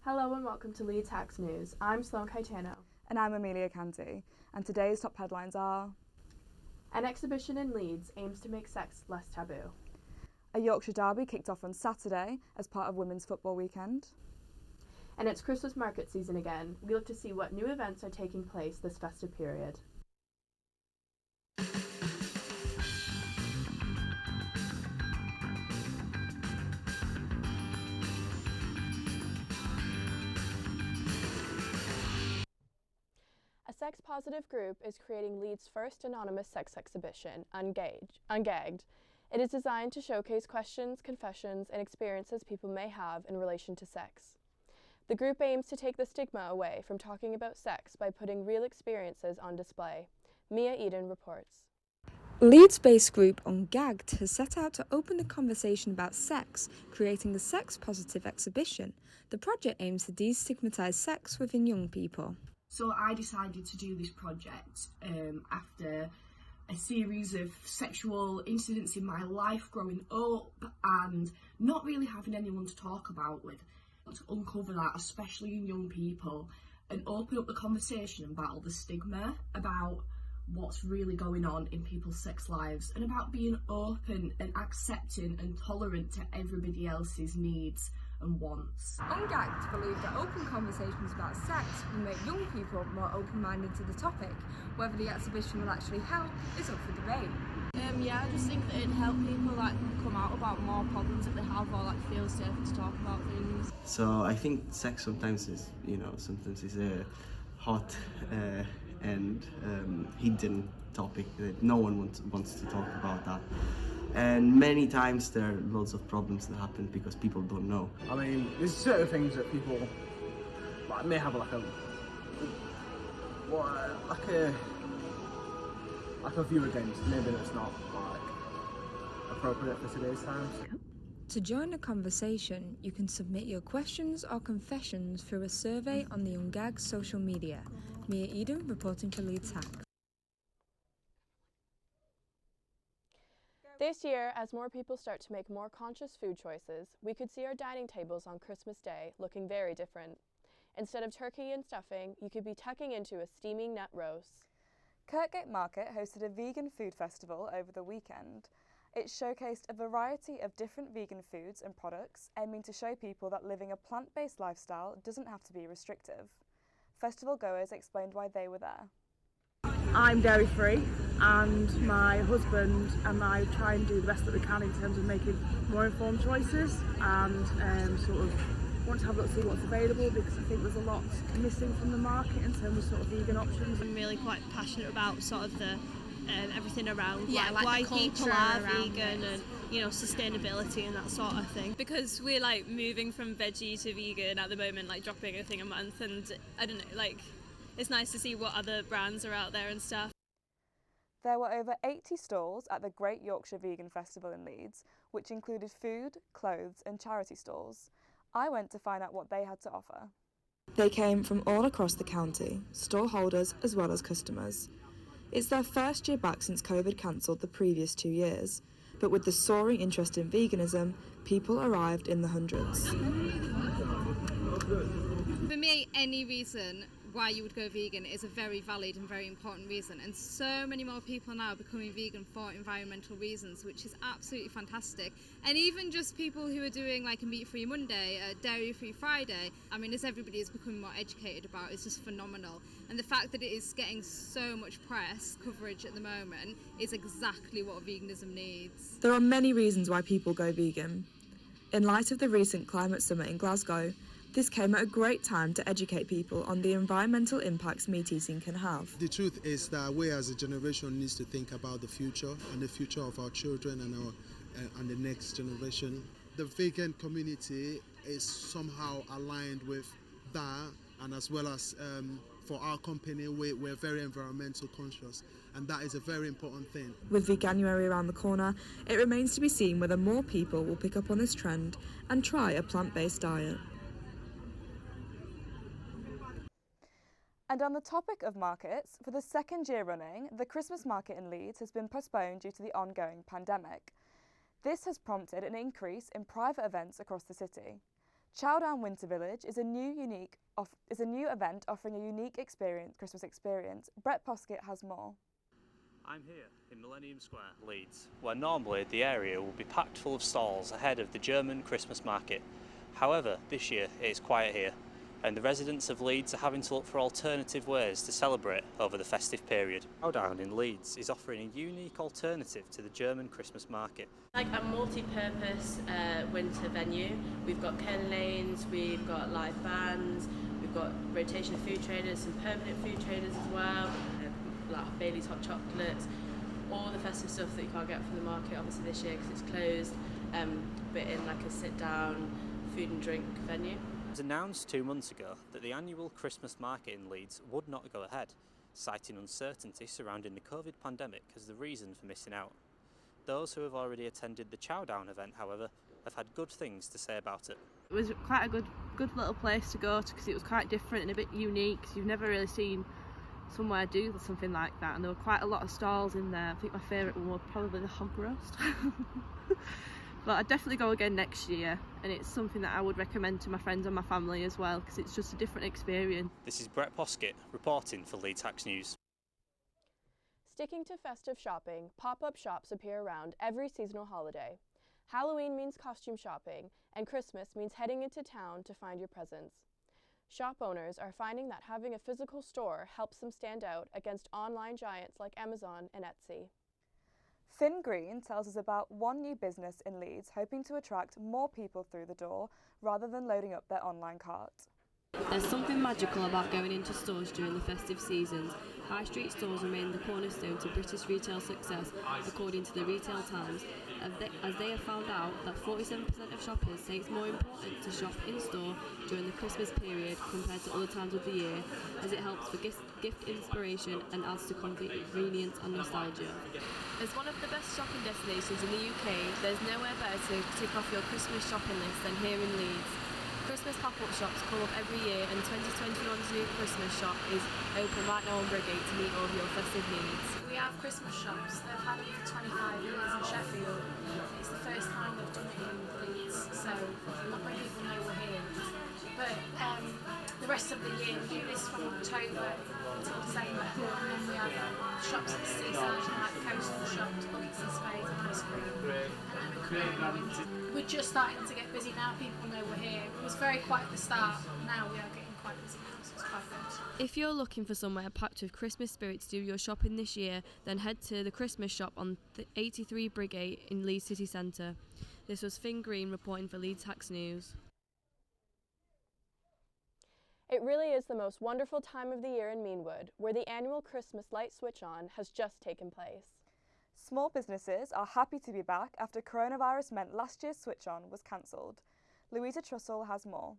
Hello and welcome to Leeds Hacks News. I'm Sloan Caetano. And I'm Amelia Canty, and today's top headlines are: An exhibition in Leeds aims to make sex less taboo. A Yorkshire derby kicked off on Saturday as part of Women's Football Weekend. And it's Christmas market season again. We look to see what new events are taking place this festive period. A sex-positive group is creating Leeds' first anonymous sex exhibition, Ungagged. It is designed to showcase questions, confessions, and experiences people may have in relation to sex. The group aims to take the stigma away from talking about sex by putting real experiences on display. Mia Eden reports. Leeds-based group Ungagged has set out to open the conversation about sex, creating a sex-positive exhibition. The project aims to destigmatise sex within young people. So I decided to do this project after a series of sexual incidents in my life growing up and not really having anyone to talk about with. To uncover that, especially in young people, and open up the conversation and battle the stigma about what's really going on in people's sex lives and about being open and accepting and tolerant to everybody else's needs and wants. Ungagged believe that open conversations about sex will make young people more open-minded to the topic. Whether the exhibition will actually help is up for debate. I just think that it'd help people come out about more problems that they have or feel safe to talk about things. So I think sex sometimes is, sometimes is a hot and hidden topic that no one wants to talk about that. And many times there are lots of problems that happen because people don't know. I mean, there's certain things that people may have like a view against. Maybe that's not appropriate for today's times. To join the conversation, you can submit your questions or confessions through a survey on the Ungagged social media. Mia Eden reporting for Leeds Hack. This year, as more people start to make more conscious food choices, we could see our dining tables on Christmas Day looking very different. Instead of turkey and stuffing, you could be tucking into a steaming nut roast. Kirkgate Market hosted a vegan food festival over the weekend. It showcased a variety of different vegan foods and products, aiming to show people that living a plant-based lifestyle doesn't have to be restrictive. Festival goers explained why they were there. I'm dairy free and my husband and I try and do the best that we can in terms of making more informed choices and want to have a look to see what's available, because I think there's a lot missing from the market in terms of vegan options. I'm really quite passionate about the everything around why people are vegan and sustainability and that sort of thing. Because we're moving from veggie to vegan at the moment, dropping a thing a month, and I don't know, it's nice to see what other brands are out there and stuff. There were over 80 stalls at the Great Yorkshire Vegan Festival in Leeds, which included food, clothes and charity stalls. I went to find out what they had to offer. They came from all across the county, stall holders as well as customers. It's their first year back since COVID cancelled the previous 2 years, but with the soaring interest in veganism, people arrived in the hundreds. For me, any reason why you would go vegan is a very valid and very important reason, and so many more people now are becoming vegan for environmental reasons, which is absolutely fantastic. And even just people who are doing a meat-free Monday, a dairy-free Friday, as everybody is becoming more educated about, is just phenomenal. And the fact that it is getting so much press coverage at the moment is exactly what veganism needs. There are many reasons why people go vegan. In light of the recent climate summit in Glasgow, this came at a great time to educate people on the environmental impacts meat eating can have. The truth is that we as a generation needs to think about the future and the future of our children and the next generation. The vegan community is somehow aligned with that, and as well as for our company, we're very environmental conscious, and that is a very important thing. With Veganuary around the corner, it remains to be seen whether more people will pick up on this trend and try a plant-based diet. And on the topic of markets, for the second year running, the Christmas market in Leeds has been postponed due to the ongoing pandemic. This has prompted an increase in private events across the city. Chowdown Winter Village is a new event offering a unique Christmas experience. Brett Poskett has more. I'm here in Millennium Square, Leeds, where normally the area will be packed full of stalls ahead of the German Christmas market. However, this year it is quiet here, and the residents of Leeds are having to look for alternative ways to celebrate over the festive period. Chowdown in Leeds is offering a unique alternative to the German Christmas market. Like a multi-purpose winter venue. We've got curling lanes, we've got live bands, we've got rotation of food traders, some permanent food traders as well, like Bailey's hot chocolates, all the festive stuff that you can't get from the market obviously this year because it's closed, but in like a sit-down food and drink venue. It was announced 2 months ago that the annual Christmas market in Leeds would not go ahead, citing uncertainty surrounding the COVID pandemic as the reason for missing out. Those who have already attended the Chowdown event, however, have had good things to say about it. It was quite a good little place to go to because it was quite different and a bit unique. You've never really seen somewhere do something like that, and there were quite a lot of stalls in there. I think my favourite one was probably the hog roast. But I'd definitely go again next year, and it's something that I would recommend to my friends and my family as well because it's just a different experience. This is Brett Poskett reporting for Leeds Hacks News. Sticking to festive shopping, pop-up shops appear around every seasonal holiday. Halloween means costume shopping, and Christmas means heading into town to find your presents. Shop owners are finding that having a physical store helps them stand out against online giants like Amazon and Etsy. Finn Green tells us about one new business in Leeds hoping to attract more people through the door rather than loading up their online cart. There's something magical about going into stores during the festive seasons. High street stores remain the cornerstone to British retail success, according to the Retail Times, as they have found out that 47% of shoppers say it's more important to shop in-store during the Christmas period compared to other times of the year, as it helps for gift inspiration and adds to convenience and nostalgia. As one of the best shopping destinations in the UK, there's nowhere better to tick off your Christmas shopping list than here in Leeds. Christmas pop-up shops come up every year, and 2021's new Christmas shop is open right now on Brigade to meet all of your festive needs. We have Christmas shops. They've had it for 25 years in Sheffield. It's the first time they've done it in Leeds, so not many people know we're here. But the rest of the year, we do this from October until December, and then we have shops at the seaside, like coastal shops, buckets and spades and ice cream, and then we create winter. We're just starting to get busy now. People know we're here. It was very quiet at the start. Now we are getting quite busy now, so it's quite good. If you're looking for somewhere packed with Christmas spirit to do your shopping this year, then head to the Christmas shop on the 83 Brigade in Leeds City Centre. This was Finn Green reporting for Leeds Hacks News. It really is the most wonderful time of the year in Meanwood, where the annual Christmas light switch-on has just taken place. Small businesses are happy to be back after coronavirus meant last year's switch-on was cancelled. Louisa Trussell has more.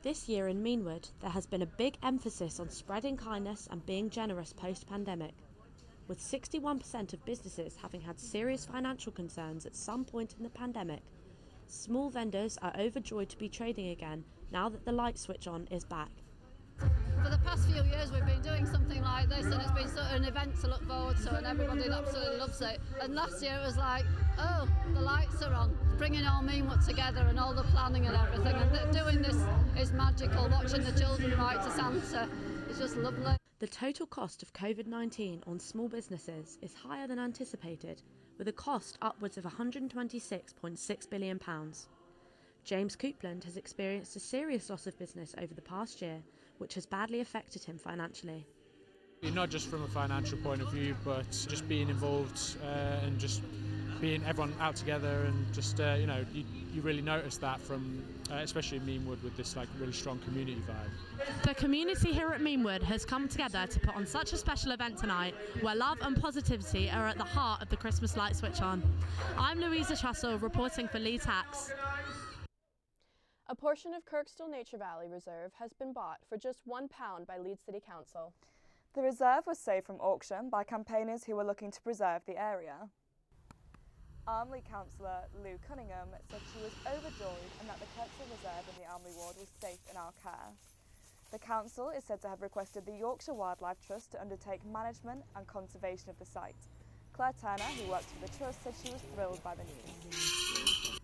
This year in Meanwood, there has been a big emphasis on spreading kindness and being generous post-pandemic. With 61% of businesses having had serious financial concerns at some point in the pandemic, small vendors are overjoyed to be trading again now that the light switch-on is back. For the past few years we've been doing something like this, and it's been sort of an event to look forward to, and everybody absolutely loves it. And last year it was like, oh, the lights are on, bringing all Meanwood together and all the planning and everything, and doing this is magical. Watching the children write to Santa is just lovely. The total cost of COVID-19 on small businesses is higher than anticipated, with a cost upwards of £126.6 billion. James Coupland has experienced a serious loss of business over the past year, which has badly affected him financially. Not just from a financial point of view, but just being involved and just being everyone out together, and just you really notice that from especially in Meanwood with this like really strong community vibe. The community here at Meanwood has come together to put on such a special event tonight, where love and positivity are at the heart of the Christmas light switch on. I'm Louisa Trussell reporting for Leeds Hacks. A portion of Kirkstall Nature Valley Reserve has been bought for just £1 by Leeds City Council. The reserve was saved from auction by campaigners who were looking to preserve the area. Armley councillor Lou Cunningham said she was overjoyed and that the Kirkstall Reserve in the Armley ward was safe in our care. The council is said to have requested the Yorkshire Wildlife Trust to undertake management and conservation of the site. Claire Turner, who works for the trust, said she was thrilled by the news.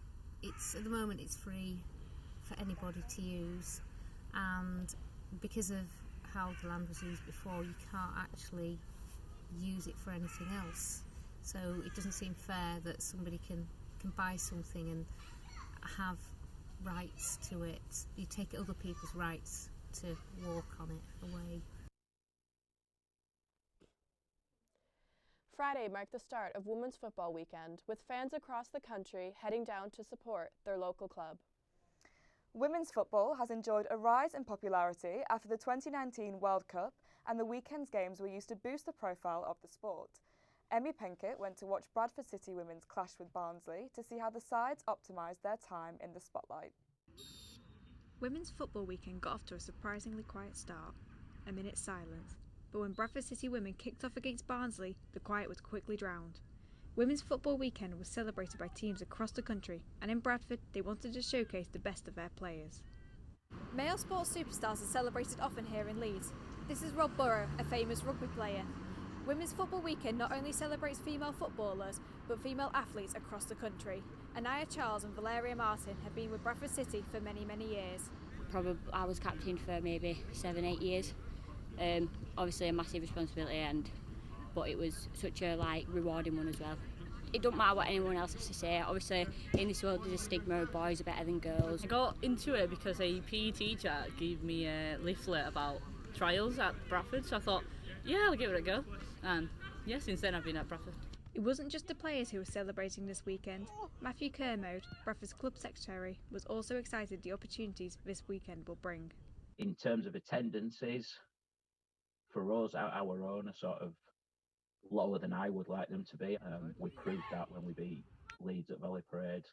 At the moment it's free for anybody to use, and because of how the land was used before, you can't actually use it for anything else. So it doesn't seem fair that somebody can buy something and have rights to it. You take other people's rights to walk on it away. Friday marked the start of Women's Football Weekend, with fans across the country heading down to support their local club. Women's football has enjoyed a rise in popularity after the 2019 World Cup, and the weekend's games were used to boost the profile of the sport. Emmy Penkett went to watch Bradford City Women's clash with Barnsley to see how the sides optimised their time in the spotlight. Women's Football Weekend got off to a surprisingly quiet start, a minute's silence, but when Bradford City women kicked off against Barnsley, the quiet was quickly drowned. Women's Football Weekend was celebrated by teams across the country, and in Bradford they wanted to showcase the best of their players. Male sports superstars are celebrated often here in Leeds. This is Rob Burrow, a famous rugby player. Women's Football Weekend not only celebrates female footballers, but female athletes across the country. Anaya Charles and Valeria Martin have been with Bradford City for many, many years. Probably I was captain for maybe 7-8 years. Obviously a massive responsibility, but it was such a rewarding one as well. It don't matter what anyone else has to say. Obviously in this world there's a stigma of boys are better than girls. I got into it because a PE teacher gave me a leaflet about trials at Bradford, so I thought, yeah, I'll give it a go. And yeah, since then I've been at Bradford. It wasn't just the players who were celebrating this weekend. Matthew Kermode, Bradford's club secretary, was also excited the opportunities this weekend will bring. In terms of attendances, for us, our own are sort of lower than I would like them to be. We proved that when we beat Leeds at Valley Parade.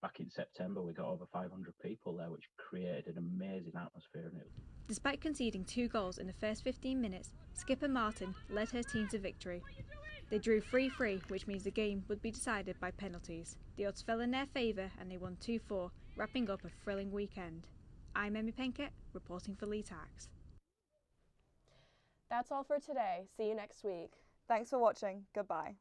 Back in September, we got over 500 people there, which created an amazing atmosphere. Despite conceding 2 goals in the first 15 minutes, skipper Martin led her team to victory. They drew 3-3, which means the game would be decided by penalties. The odds fell in their favour and they won 2-4, wrapping up a thrilling weekend. I'm Emmy Penkett, reporting for Leeds Tax. That's all for today. See you next week. Thanks for watching. Goodbye.